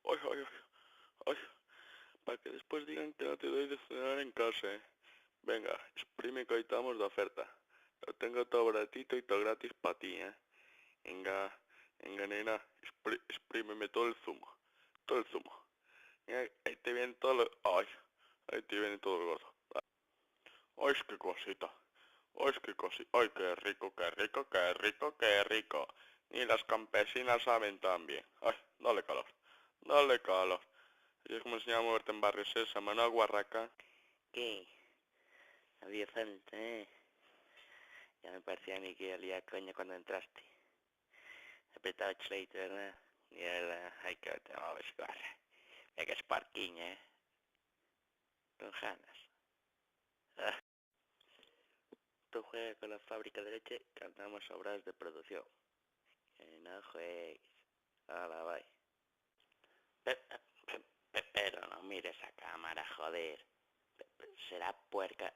Ay, ay, ay, ay, para que después digan que no te doy de cenar en casa, ¿eh? Venga, exprime que hoy estamos de oferta. Lo tengo todo baratito y todo gratis para ti, ¿eh? Venga, venga, nena, exprímeme todo el zumo. Todo el zumo. Ahí te viene todo lo... Ay, ahí te viene todo el gordo. Ay, qué cosita. Ay, qué cosita. Ay, qué rico, qué rico, qué rico, qué rico. Ni las campesinas saben tan bien. Ay, dale calor. Dale calor. Y es como se llama muerte en Barrio Sésamo, ¿no, guarraca? ¿Qué? Había falta, ¿eh? Ya me parecía a mí que olía coño cuando entraste. Apretado chleito, ¿verdad? Y ahora hay que te vamos a buscar. Mira que es parking, ¿eh? Con ganas. Ah, tú juegas con la fábrica de leche que andamos obras de producción. Que no juegues. Hola, bye. Pero no mires a cámara, joder. Será puerca.